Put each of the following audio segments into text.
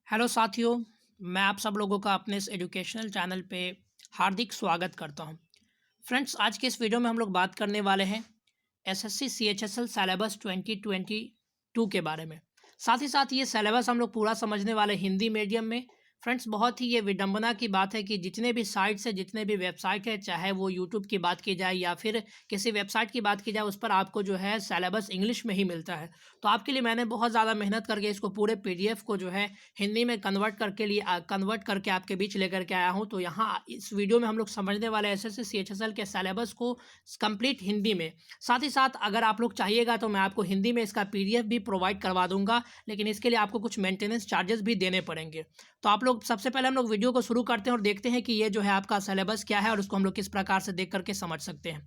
Hello साथियों, मैं आप सब लोगों का अपने इस एजुकेशनल चैनल पे हार्दिक स्वागत करता हूं। फ्रेंड्स, आज के इस वीडियो में हम लोग बात करने वाले हैं एसएससी सीएचएसएल सिलेबस 2022 के बारे में। साथ ही साथ ये सिलेबस हम लोग पूरा समझने वाले हिंदी मीडियम में। फ्रेंड्स, बहुत ही ये विडंबना की बात है कि जितने भी साइट्स है, जितने भी वेबसाइट है, चाहे वो यूट्यूब की बात की जाए या फिर किसी वेबसाइट की बात की जाए, उस पर आपको जो है सिलेबस इंग्लिश में ही मिलता है। तो आपके लिए मैंने बहुत ज़्यादा मेहनत करके इसको पूरे पीडीएफ को जो है हिंदी में कन्वर्ट करके आपके बीच लेकर के आया हूँ। तो यहाँ इस वीडियो में हम लोग समझने वाले एसएससी सीएचएसएल के सिलेबस को कंप्लीट हिंदी में। साथ ही साथ अगर आप लोग चाहिएगा तो मैं आपको हिंदी में इसका पीडीएफ भी प्रोवाइड करवा दूंगा, लेकिन इसके लिए आपको कुछ मेंटेनेंस चार्जेस भी देने पड़ेंगे। तो आप लोग सबसे पहले हम लोग वीडियो को शुरू करते हैं और देखते हैं कि ये जो है आपका सिलेबस क्या है और उसको हम लोग किस प्रकार से देख करके समझ सकते हैं।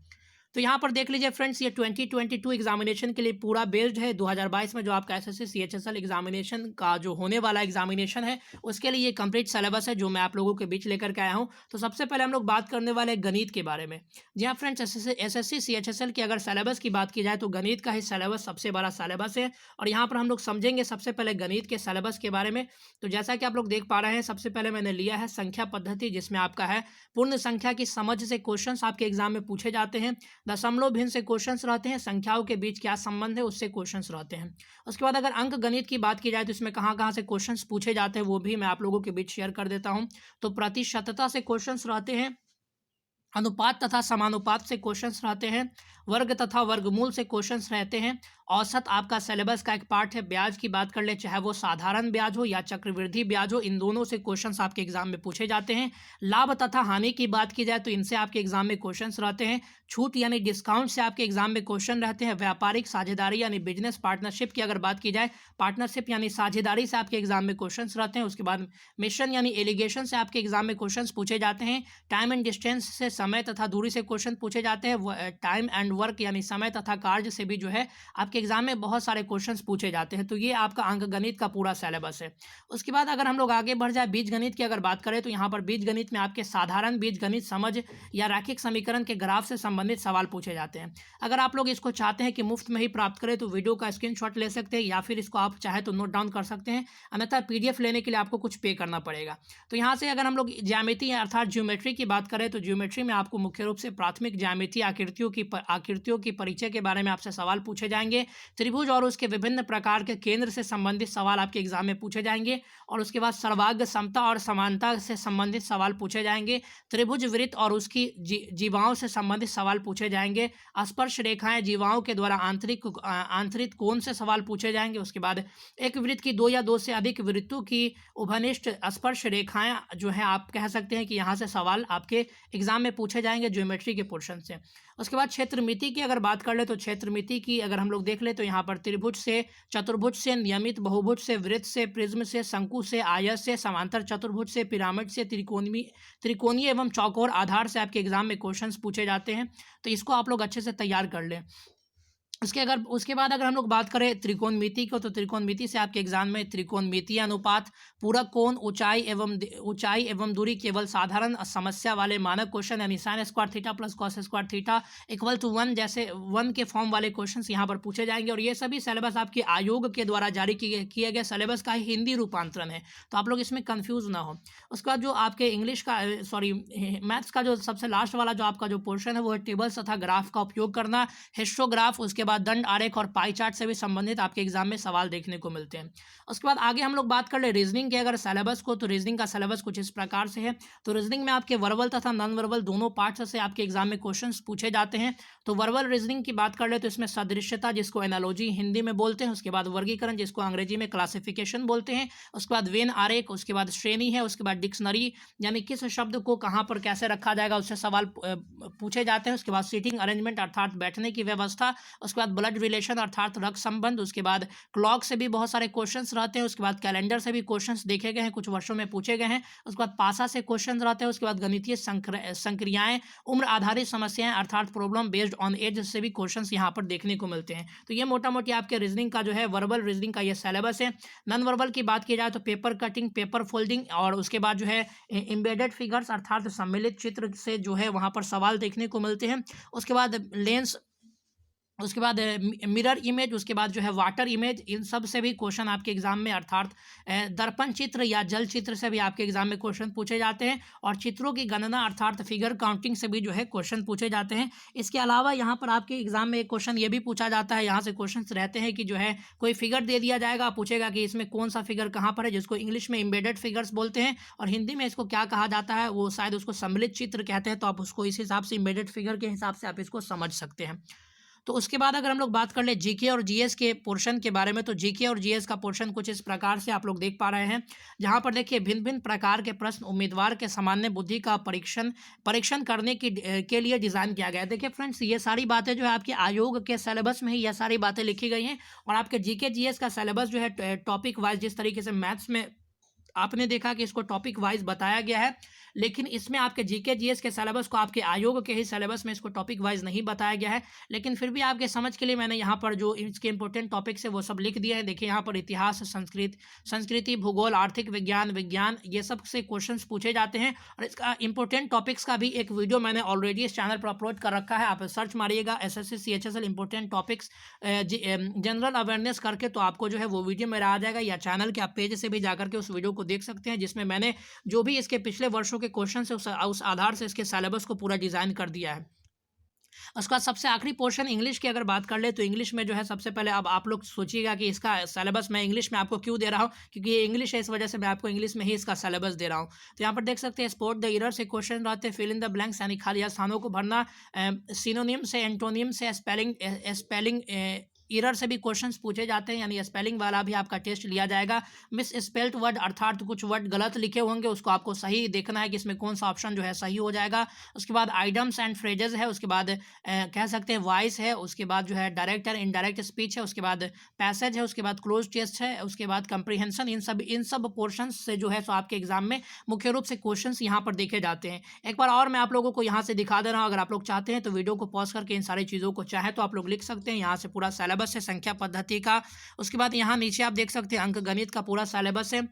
तो यहाँ पर देख लीजिए फ्रेंड्स, ये 2022 एग्जामिनेशन के लिए पूरा बेस्ड है। 2022 में जो आपका एसएससी सीएचएसएल एग्जामिनेशन का जो होने वाला एग्जामिनेशन है, उसके लिए ये कंप्लीट सिलेबस है जो मैं आप लोगों के बीच लेकर के आया हूँ। तो सबसे पहले हम लोग बात करने वाले गणित के बारे में। जी हाँ फ्रेंड्स, एसएससी सीएचएसएल की अगर सिलेबस की बात की जाए तो गणित का ही सिलेबस सबसे बड़ा सिलेबस है। और यहाँ पर हम लोग समझेंगे सबसे पहले गणित के सिलेबस के बारे में। तो जैसा कि आप लोग देख पा रहे हैं, सबसे पहले मैंने लिया है संख्या पद्धति, जिसमें आपका है पूर्ण संख्या की समझ से क्वेश्चन आपके एग्जाम में पूछे जाते हैं। दशमलव भिन्न से क्वेश्चंस रहते हैं, संख्याओं के बीच क्या संबंध है उससे क्वेश्चंस रहते हैं। उसके बाद अगर अंक गणित की बात की जाए तो इसमें कहाँ कहाँ से क्वेश्चंस पूछे जाते हैं वो भी मैं आप लोगों के बीच शेयर कर देता हूं। तो प्रतिशतता से क्वेश्चंस रहते हैं, अनुपात तथा समानुपात से क्वेश्चंस रहते हैं, वर्ग तथा वर्गमूल से क्वेश्चंस रहते हैं। औसत आपका सिलेबस का एक पार्ट है। ब्याज की बात कर ले, चाहे वो साधारण ब्याज हो या चक्रवृद्धि ब्याज हो, इन दोनों से क्वेश्चंस आपके एग्जाम में पूछे जाते हैं। लाभ तथा हानि की बात की जाए तो इनसे आपके एग्जाम में क्वेश्चंस रहते हैं। छूट यानी डिस्काउंट से आपके एग्जाम में क्वेश्चन रहते हैं। व्यापारिक साझेदारी यानी बिजनेस पार्टनरशिप की अगर बात की जाए, पार्टनरशिप यानी साझेदारी से आपके एग्जाम में क्वेश्चंस रहते हैं। उसके बाद मिशन यानी एलिगेशन से आपके एग्जाम में क्वेश्चंस पूछे जाते हैं। टाइम एंड डिस्टेंस से समय तथा दूरी से क्वेश्चन पूछे जाते हैं। टाइम एंड वर्क यानी समय तथा कार्य से भी जो है आपके एग्जाम में बहुत सारे क्वेश्चंस पूछे जाते हैं। तो ये आपका अंक गणित का पूरा सिलेबस है। उसके बाद अगर हम लोग आगे बढ़ जाए बीज गणित की अगर बात करें तो यहाँ पर बीज गणित में आपके साधारण बीज गणित समझ या रैखिक समीकरण के ग्राफ से संबंधित सवाल पूछे जाते हैं। अगर आप लोग इसको चाहते हैं कि मुफ्त में ही प्राप्त करें तो वीडियो का स्क्रीनशॉट ले सकते हैं या फिर इसको आप चाहे तो नोट डाउन कर सकते हैं, अन्यथा पीडीएफ लेने के लिए आपको कुछ पे करना पड़ेगा। तो यहाँ से अगर हम लोग ज्यामिति अर्थात ज्योमेट्री की बात करें तो ज्योमेट्री में आपको मुख्य रूप से प्राथमिक ज्यामिति आकृतियों की परिचय के बारे में आपसे सवाल पूछे जाएंगे। त्रिभुज और उसके विभिन्न प्रकार के केंद्र से संबंधित सवाल आपके एग्जाम में पूछे जाएंगे। और उसके बाद सर्वाग्र समता और समानता से संबंधित सवाल पूछे जाएंगे। त्रिभुज वृत्त और उसकी जीवाओं से संबंधित सवाल पूछे जाएंगे। स्पर्श रेखाएं जीवाओं के द्वारा आंतरिक कोण से सवाल पूछे जाएंगे। उसके बाद एक वृत्त की दो या दो से अधिक वृत्तों की उभनिष्ठ स्पर्श रेखाएं जो है आप कह सकते हैं कि यहाँ से सवाल आपके एग्जाम में पूछे जाएंगे ज्योमेट्री के पोर्शन से। उसके बाद क्षेत्रमिति की अगर बात कर ले तो क्षेत्रमिति की अगर हम लोग देख ले तो यहाँ पर त्रिभुज से, चतुर्भुज से, नियमित बहुभुज से, वृत्त से, प्रिज्म से, शंकु से, आयत से, समांतर चतुर्भुज से, पिरामिड से, त्रिकोणीय एवं चौकोर आधार से आपके एग्जाम में क्वेश्चंस पूछे जाते हैं। तो इसको आप लोग अच्छे से तैयार कर लें। उसके बाद अगर हम लोग बात करें त्रिकोणमिति को तो त्रिकोणमिति से आपके एग्जाम में त्रिकोणमितीय अनुपात, पूरक कोण, ऊंचाई एवं दूरी, केवल साधारण समस्या वाले मानक क्वेश्चन यानी sine square theta plus cos square theta equal to 1 जैसे 1 के फॉर्म वाले क्वेश्चंस यहाँ पर पूछे जाएंगे। और ये सभी सिलेबस आपके आयोग के द्वारा जारी किए गए सिलेबस का ही हिंदी रूपांतरण है, तो आप लोग इसमें कंफ्यूज ना हो। उसके बाद जो आपके इंग्लिश का मैथ्स का जो सबसे लास्ट वाला जो आपका जो पोर्शन है वो है टेबल्स तथा ग्राफ का उपयोग करना, हिस्टोग्राफ, उसके बाद दंड आरेख और पाई चार्ट से भी संबंधित आपके एग्जाम में सवाल देखने को मिलते हैं। उसके बाद आगे हम लोग बात कर ले रीजनिंग के अगर सिलेबस को, तो रीजनिंग का सिलेबस कुछ इस प्रकार से है। तो रीजनिंग में आपके वर्बल तथा नॉन वर्बल दोनों पार्ट्स से आपके एग्जाम में क्वेश्चंस पूछे जाते हैं। तो वर्बल रीजनिंग की बात कर ले तो इसमें सदृश्यता जिसको एनालॉजी हिंदी में बोलते हैं, उसके बाद वर्गीकरण जिसको अंग्रेजी में क्लासिफिकेशन बोलते हैं, उसके बाद वेन आरेख, उसके बाद श्रेणी है, उसके बाद डिक्शनरी यानी किस शब्द को कहाँ पर कैसे रखा जाएगा उससे सवाल पूछे जाते हैं। उसके बाद सीटिंग अरेंजमेंट अर्थात बैठने की व्यवस्था, उसके बाद ब्लड रिलेशन अर्थात रक्त संबंध, उसके बाद क्लॉक से भी बहुत सारे क्वेश्चंस रहते हैं। उसके बाद कैलेंडर से भी क्वेश्चंस देखे गए हैं, कुछ वर्षों में पूछे गए हैं। उसके बाद पासा से क्वेश्चन रहते हैं। उसके बाद गणितीय संक्रियाएं, उम्र आधारित समस्याएं अर्थात प्रॉब्लम बेस्ड ऑन एज से भी क्वेश्चंस यहाँ पर देखने को मिलते हैं। तो ये मोटा मोटी आपके रीजनिंग का जो है वर्बल रीजनिंग का ये सिलेबस है। नॉन वर्बल की बात की जाए तो पेपर कटिंग, पेपर फोल्डिंग और उसके बाद जो है एम्बेडेड फिगर्स अर्थात सम्मिलित चित्र से जो है वहाँ पर सवाल देखने को मिलते हैं। उसके बाद लेंस उसके बाद मिरर इमेज, उसके बाद जो है वाटर इमेज, इन सब से भी क्वेश्चन आपके एग्जाम में, अर्थात दर्पण चित्र या जल चित्र से भी आपके एग्जाम में क्वेश्चन पूछे जाते हैं। और चित्रों की गणना अर्थात फिगर काउंटिंग से भी जो है क्वेश्चन पूछे जाते हैं। इसके अलावा यहाँ पर आपके एग्जाम में एक क्वेश्चन ये भी पूछा जाता है, यहाँ से क्वेश्चन रहते हैं कि जो है कोई फिगर दे दिया जाएगा, पूछेगा कि इसमें कौन सा फिगर कहाँ पर है, जिसको इंग्लिश में एम्बेडेड फिगर्स बोलते हैं और हिंदी में इसको क्या कहा जाता है, वो शायद उसको सम्मिलित चित्र कहते हैं। तो आप उसको इस हिसाब से एम्बेडेड फिगर के हिसाब से आप इसको समझ सकते हैं। तो उसके बाद अगर हम लोग बात कर ले जीके और जीएस के पोर्शन के बारे में, तो जीके और जीएस का पोर्शन कुछ इस प्रकार से आप लोग देख पा रहे हैं, जहां पर देखिए भिन्न भिन्न प्रकार के प्रश्न उम्मीदवार के सामान्य बुद्धि का परीक्षण करने के लिए डिज़ाइन किया गया है। देखिए फ्रेंड्स, ये सारी बातें जो है आपके आयोग के सिलेबस में ही ये सारी बातें लिखी गई हैं। और आपके जीके जीएस का सिलेबस जो है टॉपिक वाइज, जिस तरीके से मैथ्स में आपने देखा कि इसको टॉपिक वाइज बताया गया है, लेकिन इसमें आपके जीके जीएस के सिलेबस को आपके आयोग के ही सिलेबस में इसको टॉपिक वाइज नहीं बताया गया है। लेकिन फिर भी आपके समझ के लिए मैंने यहाँ पर जो इसके इंपॉर्टेंट टॉपिक्स है वो सब लिख दिए हैं। देखिए यहाँ पर इतिहास, संस्कृति, भूगोल, आर्थिक विज्ञान ये सब से क्वेश्चंस पूछे जाते हैं। और इसका इंपॉर्टेंट टॉपिक्स का भी एक वीडियो मैंने ऑलरेडी इस चैनल पर अपलोड कर रखा है। आप सर्च मारिएगा SSC CHSL important topics general awareness करके, तो आपको जो है वो वीडियो मेरा आ जाएगा, या चैनल के आप पेज से भी जाकर के उस वीडियो को देख सकते हैं, जिसमें मैंने जो भी इसके पिछले वर्षों के क्वेश्चन से उस आधार से इसके सिलेबस को पूरा डिजाइन कर दिया है। उसका सबसे आखिरी पोर्शन इंग्लिश की अगर बात कर ले, तो इंग्लिश में जो है सबसे पहले अब आप लोग सोचिएगा कि इसका सिलेबस मैं इंग्लिश में आपको क्यों दे रहा हूँ, क्योंकि ये इंग्लिश है, इस वजह से मैं आपको इंग्लिश में ही इसका सिलेबस दे रहा हूँ। तो यहाँ पर देख सकते हैं स्पॉट द एरर से क्वेश्चन रहते हैं, फिल इन द ब्लैंक्स यानी खाली स्थानों को भरना, सिनोनिम से, एंटोनियम से, स्पेलिंग एरर से भी क्वेश्चंस पूछे जाते हैं, यानी स्पेलिंग वाला भी आपका टेस्ट लिया जाएगा। मिस स्पेल्ड वर्ड अर्थात कुछ वर्ड गलत लिखे होंगे, उसको आपको सही देखना है कि इसमें कौन सा ऑप्शन जो है सही हो जाएगा। उसके बाद आइडम्स एंड फ्रेजेस है, उसके बाद कह सकते हैं वॉइस है, उसके बाद जो है डायरेक्ट एंड इनडायरेक्ट स्पीच है, उसके बाद पैसेज है, उसके बाद क्लोज टेस्ट है, उसके बाद कंप्रीहेंशन। इन सब पोर्शन से जो है सो आपके एग्जाम में मुख्य रूप से क्वेश्चन यहाँ पर देखे जाते हैं। एक बार और मैं आप लोगों को यहाँ से दिखा दे रहा हूँ, अगर आप लोग चाहते हैं तो वीडियो को पॉज करके इन सारी चीज़ों को चाहे तो आप लोग लिख सकते हैं। यहाँ से पूरा सिलेबस है संख्या पद्धति का। उसके बाद यहाँ नीचे आप देख सकते हैं अंक गणित का पूरा सिलेबस है।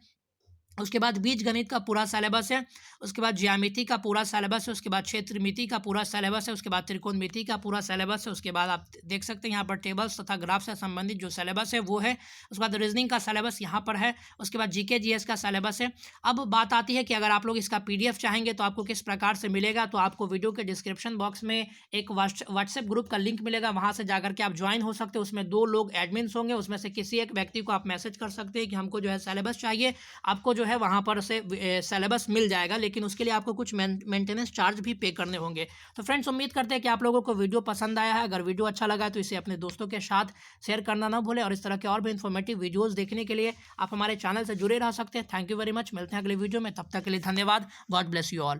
उसके बाद बीज गणित का पूरा सिलेबस है। उसके बाद ज्यामिति का पूरा सिलेबस है। उसके बाद क्षेत्रमिति का पूरा सिलेबस है। उसके बाद त्रिकोणमिति का पूरा सिलेबस है। उसके बाद आप देख सकते हैं यहाँ पर टेबल्स तथा ग्राफ से संबंधित जो सिलेबस है वो है। उसके बाद रीजनिंग का सिलेबस यहाँ पर है। उसके बाद जीके जीएस का सिलेबस है। अब बात आती है कि अगर आप लोग इसका PDF चाहेंगे तो आपको किस प्रकार से मिलेगा, तो आपको वीडियो के डिस्क्रिप्शन बॉक्स में एक व्हाट्सएप ग्रुप का लिंक मिलेगा, वहाँ से जाकर के आप ज्वाइन हो सकते हैं। उसमें 2 लोग एडमिन्स होंगे, उसमें से किसी एक व्यक्ति को आप मैसेज कर सकते हैं कि हमको जो है सिलेबस चाहिए, आपको जो है वहाँ पर से सिलेबस मिल जाएगा, लेकिन उसके लिए आपको कुछ मेंटेनेंस चार्ज भी पे करने होंगे। तो फ्रेंड्स, उम्मीद करते हैं कि आप लोगों को वीडियो पसंद आया है। अगर वीडियो अच्छा लगा तो इसे अपने दोस्तों के साथ शेयर करना ना भूलें, और इस तरह के और भी इन्फॉर्मेटिव वीडियोस देखने के लिए आप हमारे चैनल से जुड़े रह सकते हैं। Thank you very much. मिलते हैं अगले वीडियो में, तब तक के लिए धन्यवाद। God bless you all.